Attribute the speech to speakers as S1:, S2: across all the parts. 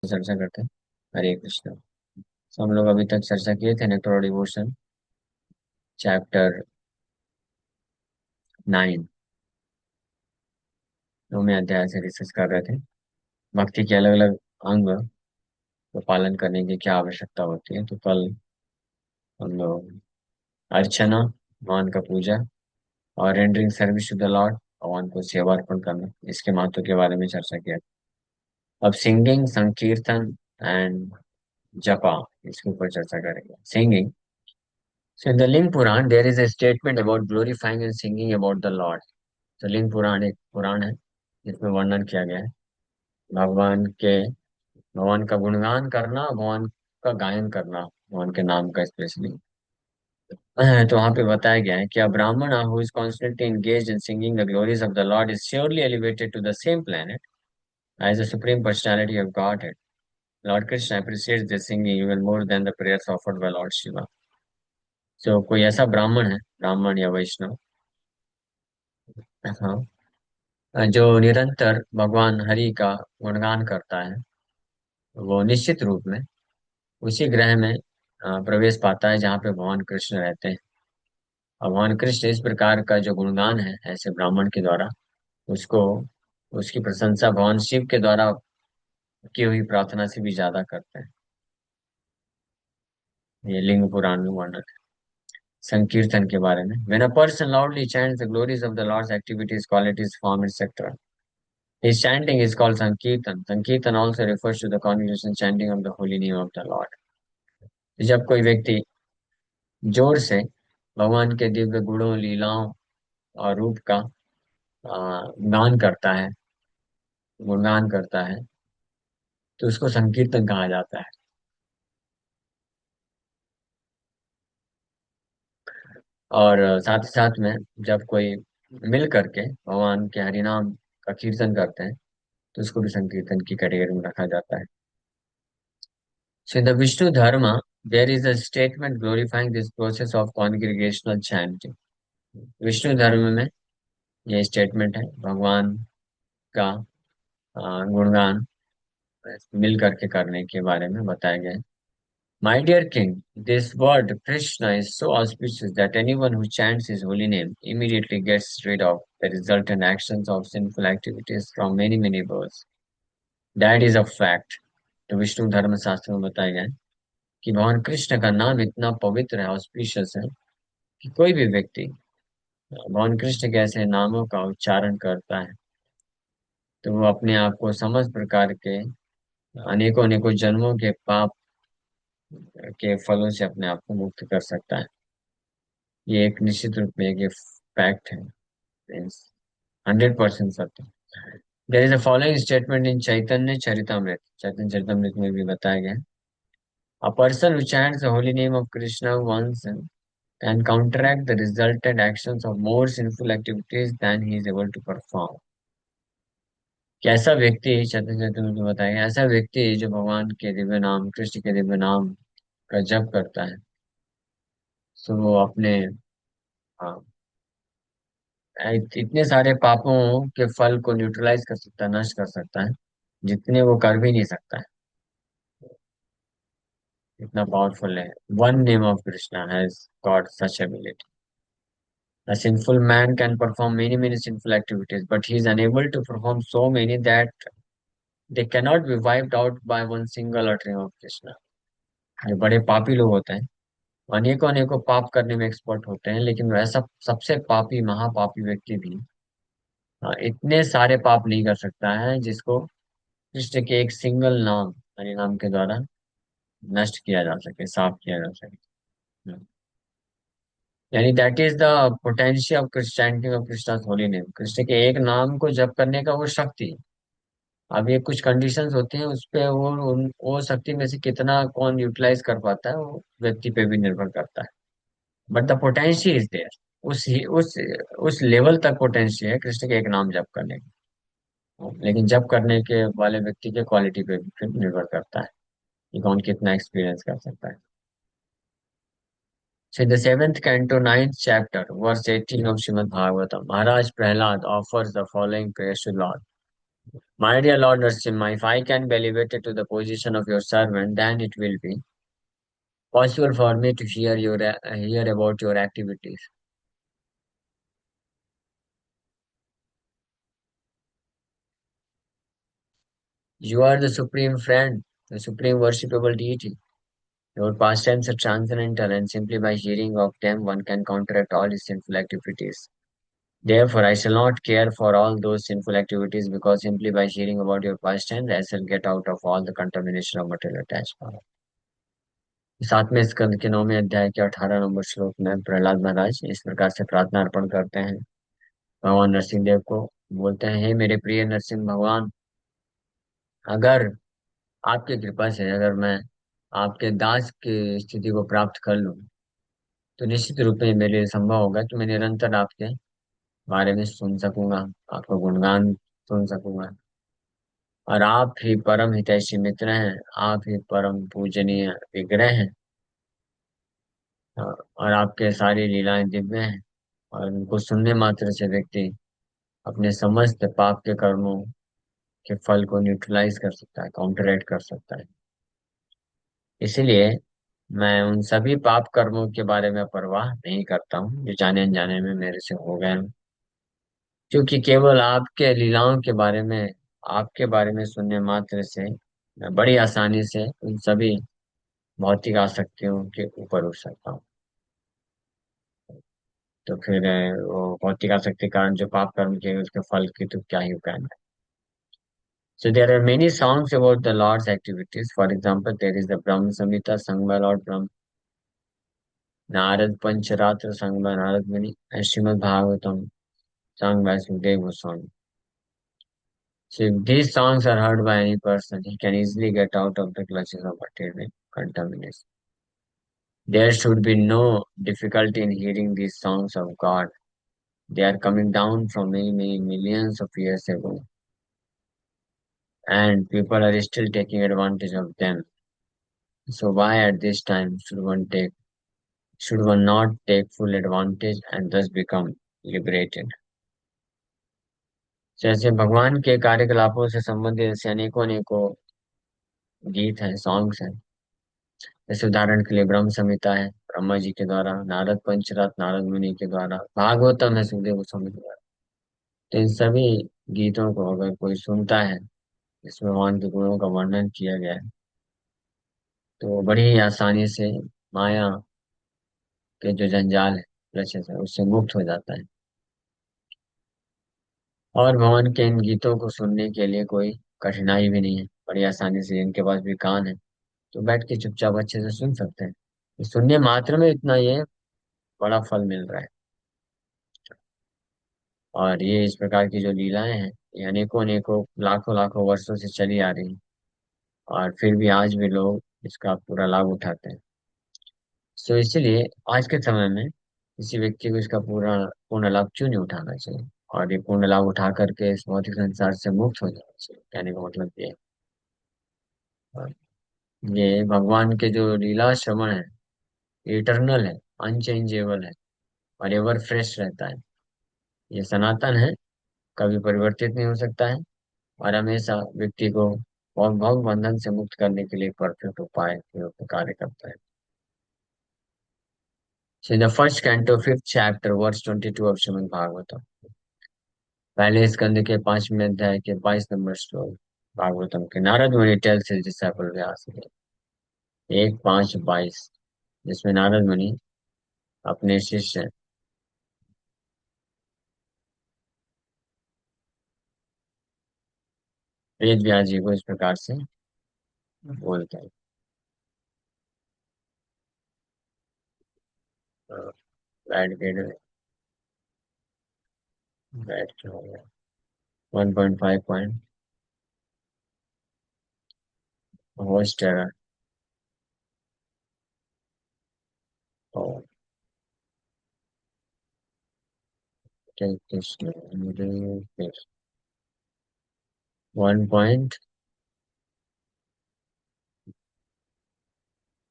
S1: चर्चा करते हैं। हरे कृष्ण। तो हम लोग अभी तक चर्चा किए थे नेक्टर डिवोशन चैप्टर 9, 9वें अध्याय से डिस्कस कर रहे थे। भक्ति के अलग अलग अंग को पालन करने की क्या आवश्यकता होती है। तो कल हम लोग अर्चना, भगवान का पूजा और rendering service to the lord, भगवान को सेवा अर्पण करना, इसके महत्व के बारे में चर्चा किया। अब सिंगिंग, संकीर्तन एंड जपा, इसके ऊपर चर्चा करेंगे। Singing. So in the Ling Puran, there is a statement about glorifying and singing about the Lord. तो लिंग पुराण एक पुराण है जिसमें वर्णन किया गया है भगवान के भगवान का गुणगान करना, भगवान का गायन करना, भगवान के नाम का स्पेशली। तो वहां पे बताया गया है कि a Brahmana who is constantly engaged in singing the glories of the Lord is surely elevated to the same planet as the Supreme Personality of Godhead. Lord Krishna appreciates this singing even more than the prayers offered by Lord Shiva. So कोई ऐसा ब्राह्मण है, ब्राह्मण या वैष्णव, हाँ, जो निरंतर भगवान हरि का गुणगान करता है, वो निश्चित रूप में उसी ग्रह में प्रवेश पाता है जहाँ पे भगवान कृष्ण रहते हैं। और भगवान कृष्ण इस प्रकार का जो गुणगान है ऐसे ब्राह्मण के द्वारा, उसको उसकी प्रशंसा भगवान शिव के द्वारा की हुई प्रार्थना से भी ज्यादा करते हैं। ये लिंग पुराण में वर्णन है। संकीर्तन के बारे में, when a person loudly chants the glories of the Lord's activities, qualities, form, etc. His chanting is called Sankirtan. Sankirtan also refers to the congregation chanting of the holy name of the Lord. जब कोई व्यक्ति जोर से भगवान के दिव्य गुणों, लीलाओं और रूप का गान करता है, गुणगान करता है, तो उसको संकीर्तन कहा जाता है। और साथ ही साथ में जब कोई मिल करके भगवान के हरिनाम का कीर्तन करते हैं तो उसको भी संकीर्तन की कैटेगरी में रखा जाता है। So in the Vishnu Dharma, there is a statement glorifying this process of congregational chanting. Vishnu धर्म में ये स्टेटमेंट है भगवान का गुणगान मिल करके करने के बारे में बताया गया है। My dear king, this word Krishna is so auspicious that anyone who chants his holy name immediately gets rid of the resultant actions of sinful activities from many many births. That is a fact. तो विष्णु धर्म शास्त्र में बताया गया है कि भगवान कृष्ण का नाम इतना पवित्र है, ऑस्पिशियस है, कि कोई भी व्यक्ति भगवान कृष्ण के ऐसे नामों का उच्चारण करता है तो वो अपने आप को समस्त प्रकार के अनेकों अनेकों जन्मों के पाप के फलों से अपने आप को मुक्त कर सकता है। ये एक निश्चित रूप में एक फैक्ट है, 100% सत्य। There is a following statement in Chaitanya Charitamrita, Chaitanya Charitamrita में भी बताया गया है, a person who chants the holy name of Krishna once can counteract the resultant actions of more sinful activities than he is able to perform. कि ऐसा व्यक्ति, चैतन्य चरितमृत में बताया गया, ऐसा व्यक्ति जो भगवान के दिव्य नाम, कृष्ण के दिव्य नाम का जप करता है, तो वो अपने हाँ, इतने सारे पापों के फल को न्यूट्रलाइज कर सकता है, नष्ट कर सकता है, जितने वो कर भी नहीं सकता है। इतना पावरफुल है। One name of Krishna has got such ability. A sinful man can perform many many sinful activities, but he is unable to perform so many that they cannot be wiped out by one single uttering of Krishna. जो बड़े पापी लोग होते हैं, अनेकों अनेकों पाप करने में एक्सपर्ट होते हैं, लेकिन वैसा सबसे पापी महापापी व्यक्ति भी इतने सारे पाप नहीं कर सकता है जिसको कृष्ण के एक सिंगल नाम, हरि नाम के द्वारा नष्ट किया जा सके, साफ किया जा सके। हम्म। यानी that is the potential of Christianity of Krishna holy name. Krishna के एक नाम को जप करने का वो शक्ति। अब ये कुछ कंडीशंस होती हैं, उस पे वो शक्ति में से कितना कौन यूटिलाइज कर पाता है वो व्यक्ति पे भी निर्भर करता है। But the potential is there. उस उस उस लेवल तक पोटेंशियल है कृष्ण के एक नाम जप करने की, लेकिन जप करने के वाले व्यक्ति के क्वालिटी पे भी फिर निर्भर करता है कि कौन कितना एक्सपीरियंस कर सकता है। So in the seventh canto, ninth chapter, verse 18 of Srimad Bhagavatam, Maharaj Prahlad offers the following prayers to Lord. My dear Lord Narasimha, if I can be elevated to the position of your servant, then it will be possible for me to hear about your activities. You are the supreme friend, the supreme worshipable deity. Your pastimes are transcendental, and simply by hearing of them, one can counteract all his sinful activities. Therefore, I shall not care for all those sinful activities because simply by hearing about your pastimes, I shall get out of all the contamination of material attachment. सातवें स्कंद के 9वें अध्याय के 18 number श्लोक में प्रहलाद महाराज इस प्रकार से प्रार्थना अर्पण करते हैं भगवान नरसिंह देव को। बोलते हैं, हे मेरे प्रिय नरसिंह भगवान, अगर आपकी कृपा से अगर मैं आपके दास की स्थिति को प्राप्त कर लूं, तो निश्चित रूप में मेरे लिए संभव होगा कि मैं निरंतर आपके बारे में सुन सकूंगा, आपका गुणगान सुन सकूंगा। और आप ही परम हितैषी मित्र हैं, आप ही परम पूजनीय विग्रह हैं। और आपके सारी लीलाएं दिव्य हैं, और उनको सुनने मात्र से व्यक्ति अपने समस्त पाप के कर्मों के फल को न्यूट्रलाइज कर सकता है, काउंटरेट कर सकता है। इसीलिए मैं उन सभी पाप कर्मों के बारे में परवाह नहीं करता हूँ जो जाने अनजाने में मेरे से हो गए हैं, क्योंकि केवल आपके लीलाओं के बारे में, आपके बारे में सुनने मात्र से मैं बड़ी आसानी से उन सभी भौतिक आसक्तियों के ऊपर उठ सकता हूँ। तो फिर वो भौतिक आसक्ति के कारण जो पाप कर्म किए उसके फल की तो क्या ही कहना है। So there are many songs about the Lord's activities. For example, there is the Brahma Samhita sung by Lord Brahma, Narad Pancharatra sung by Narad Muni, and Srimad Bhagavatam sung by Sukadeva Goswami. So if these songs are heard by any person, he can easily get out of the clutches of material contamination. There should be no difficulty in hearing these songs of God. They are coming down from many, many millions of years ago, and people are still taking advantage of them. So why at this time should one not take full advantage and thus become liberated? जैसे भगवान के कार्यकलापों से संबंधित ऐसे अनेकों अनेकों गीत हैं, सॉन्ग्स हैं। जैसे उदाहरण के लिए ब्रह्म संहिता है ब्रह्मा जी के द्वारा, नारद पंचरथ नारद मुनि के द्वारा, भागवतम है सुखदेव गोस्वामी के द्वारा। तो इन सभी गीतों को अगर कोई सुनता है जिसमें भगवान के गुणों का वर्णन किया गया है, तो बड़ी ही आसानी से माया के जो जंजाल है, क्लेशेस है, उससे मुक्त हो जाता है। और भगवान के इन गीतों को सुनने के लिए कोई कठिनाई भी नहीं है, बड़ी आसानी से जिनके पास भी कान है तो बैठ के चुपचाप अच्छे से सुन सकते हैं। तो सुनने मात्र में इतना ये बड़ा फल मिल रहा है। और ये इस प्रकार की जो लीलाएं हैं, ये अनेकों अनेकों लाखों लाखों वर्षों से चली आ रही हैं, और फिर भी आज भी लोग इसका पूरा लाभ उठाते हैं। तो इसीलिए आज के समय में किसी व्यक्ति को इसका पूरा पूर्ण लाभ क्यों नहीं उठाना चाहिए, और ये पूर्ण लाभ उठा करके इस भौतिक संसार से मुक्त हो जाना चाहिए। कहने का मतलब ये है। ये भगवान के जो लीला श्रवण है, इटरनल है, अनचेंजेबल है, और एवर फ्रेश रहता है। ये सनातन है, कभी परिवर्तित नहीं हो सकता है, और हमेशा व्यक्ति को भव बंधन से मुक्त करने के लिए परफेक्ट उपाय के रूप में कार्य करता है। So in the first canto, fifth chapter, verse 22 of Srimad Bhagavatam, पहले स्कंद के 5वें अध्याय के 22 नंबर श्लोक भागवतम के, नारद मुनि टेल्स हिज डिसाइपल व्यास, 1:5:22, जिसमें नारद मुनि अपने शिष्य वेद व्यास जी को इस प्रकार से बोलते हैं। बैठ के बैठ के हो गया 1.5 पॉइंट होस्ट और कृष्ण 1 पॉइंट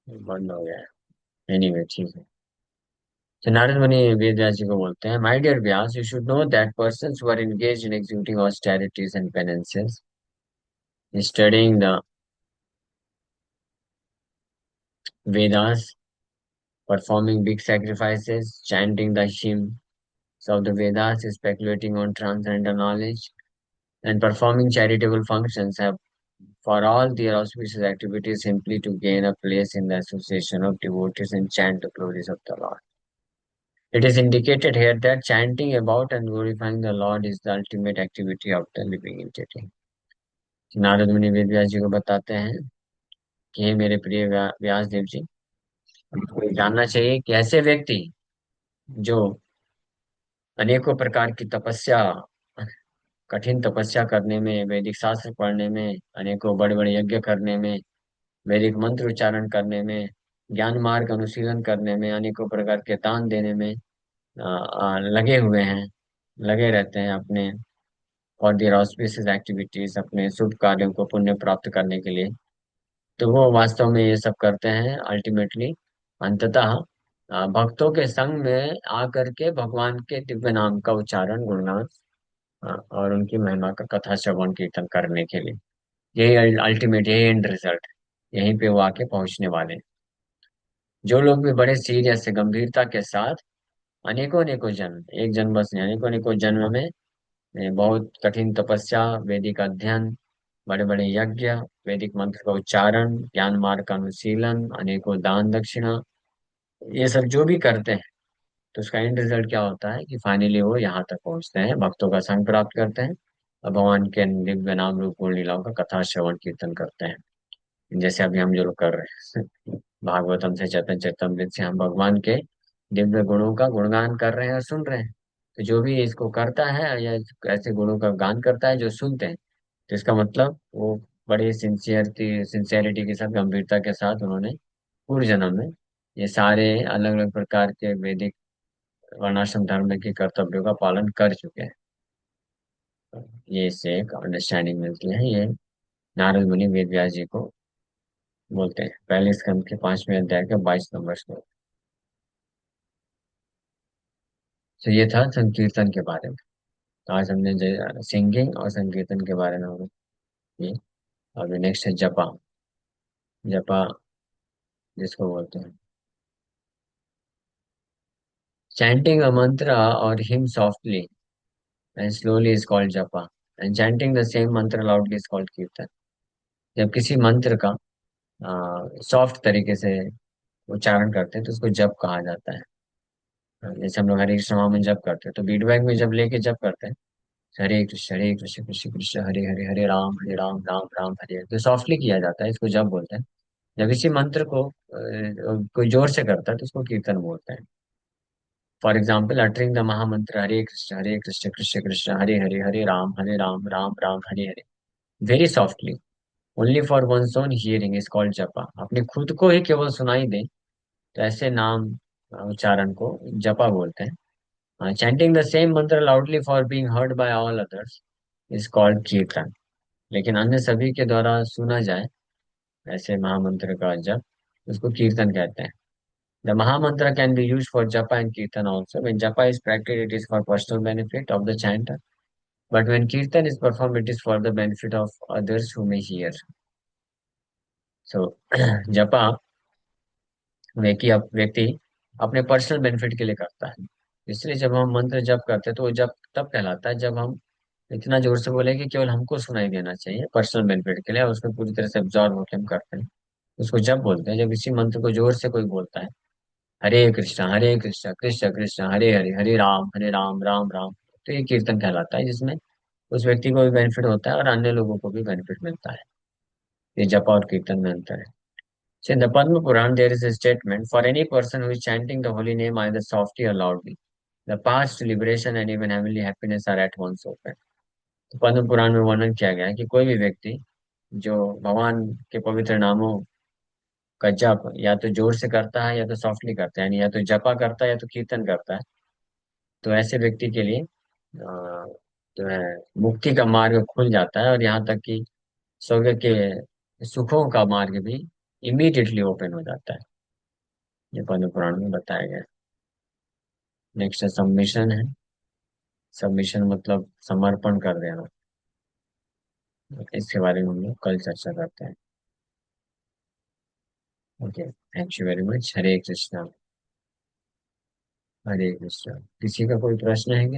S1: बंद हो गया। एनीवे ठीक है। तो नारद मुनि वेद व्यास जी को बोलते हैं, my dear Vyas, you should know that persons who are engaged in executing austerities and penances, studying the Vedas, performing big sacrifices, chanting the hymns of the Vedas, speculating on transcendental knowledge, and performing charitable functions have for all their auspicious activities simply to gain a place in the association of devotees and chant the glories of the Lord. It is indicated here that chanting about and glorifying the Lord is the ultimate activity of the living entity. Narad मुनि वेद व्यास जी को बताते हैं कि हे मेरे प्रिय व्यास देव जी, आपको ये जानना चाहिए कि ऐसे व्यक्ति जो अनेकों प्रकार की तपस्या, कठिन तपस्या करने में, वैदिक शास्त्र पढ़ने में, अनेकों बड़े बड़े यज्ञ करने में, वैदिक मंत्र उच्चारण करने में, ज्ञान मार्ग अनुशीलन करने में, अनेकों प्रकार के दान देने में लगे हुए हैं, लगे रहते हैं अपने और देयर ऑस्पिशियस एक्टिविटीज, अपने शुभ कार्यों को पुण्य प्राप्त करने के लिए, तो वो वास्तव में ये सब करते हैं अल्टीमेटली, अंततः भक्तों के संग में आकर के भगवान के दिव्य नाम का उच्चारण, गुणगान और उनकी महिमा का कथा श्रवण कीर्तन करने के लिए, यही अल्टीमेट, यही एंड रिजल्ट, यहीं पे वो आके पहुंचने वाले हैं। जो लोग भी बड़े सीरियस से गंभीरता के साथ अनेकों अनेकों जन्म, एक जन्म बस नहीं, अनेकों अनेकों जन्म में बहुत कठिन तपस्या, वैदिक अध्ययन, बड़े बड़े यज्ञ, वैदिक मंत्र का उच्चारण, ज्ञान मार्ग का अनुशीलन, अनेकों दान दक्षिणा, ये सब जो भी करते हैं, तो उसका एंड रिजल्ट क्या होता है कि फाइनली वो यहाँ तक पहुंचते हैं, भक्तों का संग प्राप्त करते हैं और भगवान के दिव्य नाम रूप गुण लीलाओं का कथा श्रवण कीर्तन करते हैं, जैसे अभी हम जो लोग कर रहे हैं। भागवतम से चैतन्य चरितमृत से हम भगवान के दिव्य गुणों का गुणगान कर रहे हैं और सुन रहे हैं। तो जो भी इसको करता है या ऐसे गुणों का गान करता है जो सुनते हैं, तो इसका मतलब वो बड़े सिंसियरिटी के साथ, गंभीरता के साथ उन्होंने पूर्व जन्म में ये सारे अलग अलग प्रकार के वैदिक वर्णाश्रम धर्म के कर्तव्यों का पालन कर चुके हैं। ये इससे एक अंडरस्टैंडिंग मिलती है। ये नारद मुनि वेद व्यास जी को बोलते हैं, पहले स्कंद के 5वें अध्याय के 22 नंबर श्लोक। तो ये था संकीर्तन के बारे में। तो आज हमने सिंगिंग और संकीर्तन के बारे में हमने ये। अभी नेक्स्ट है जपा। जपा जिसको बोलते हैं चैंटिंग अ मंत्र और him softly and slowly is called जपा, एंड चैंटिंग द सेम मंत्र लाउडली इज कॉल्ड कीर्तन। जब किसी मंत्र का सॉफ्ट तरीके से उच्चारण करते हैं तो उसको जप कहा जाता है। जैसे हम लोग हरे कृष्ण महामंत्र जप करते हैं, तो बीटबैग में जब लेके जप करते हैं, हरे कृष्ण कृष्ण कृष्ण हरे हरे, हरे राम राम राम हरे हरे, तो सॉफ्टली किया जाता है, इसको जप बोलते हैं। जब इसी मंत्र को कोई जोर से करता है तो उसको कीर्तन बोलते हैं। For example, uttering the mahamantra Hare Krishna Krishna Krishna Hare Hare, Hare Ram Ram Ram Hare Hare, very softly, only for one's own hearing is called japa. अपने खुद को ही केवल सुनाई दे तो ऐसे नाम उच्चारण को जपा बोलते हैं। चैंटिंग द सेम मंत्र loudly for being heard by all others is called कीर्तन। लेकिन अन्य सभी के द्वारा सुना जाए ऐसे महामंत्र का जप, उसको कीर्तन कहते हैं। द महामंत्र कैन बी यूज फॉर जपा एंड कीर्तन ऑल्सो। व्हेन जपा is practice it is for personal benefit of the chanter, but when kirtan is performed it is for the benefit of others who may hear. So जपा व्यक्ति अपने personal benefit के लिए करता है, इसलिए जब हम मंत्र जप करते हैं तो वो जप तब कहलाता है जब हम इतना जोर से बोले कि केवल हमको सुनाई देना चाहिए, पर्सनल बेनिफिट के लिए, और उसमें पूरी तरह से एब्जॉर्ब होकर हम करते हैं, उसको जप बोलते हैं। जब इसी मंत्र को जोर से कोई बोलता है, हरे कृष्ण कृष्ण कृष्ण हरे हरे, हरे राम राम राम, तो ये कीर्तन कहलाता है, जिसमें उस व्यक्ति को भी बेनिफिट होता है और अन्य लोगों को भी बेनिफिट मिलता है। ये जप और कीर्तन में अंतर है। So in the Padma Puran, there is a statement for any person who is chanting the holy name either softly or loudly, the path to liberation and even heavenly happiness are at once open. तो पद्म पुराण में वर्णन किया गया है कि कोई भी व्यक्ति जो भगवान के पवित्र नामों का जप या तो जोर से करता है या तो सॉफ्टली करता है, यानी या तो जपा करता है या तो कीर्तन करता है, तो ऐसे व्यक्ति के लिए जो है मुक्ति का मार्ग खुल जाता है, और यहाँ तक कि स्वर्ग के सुखों का मार्ग भी इमीडिएटली ओपन हो जाता है। ये पद्म पुराण में बताया गया है। नेक्स्ट है सबमिशन है। सबमिशन मतलब समर्पण कर देना। इसके बारे में हम लोग कल चर्चा करते हैं। Okay, thank you very much. Hare Krishna. Hare Krishna. किसी का कोई प्रश्न है क्या?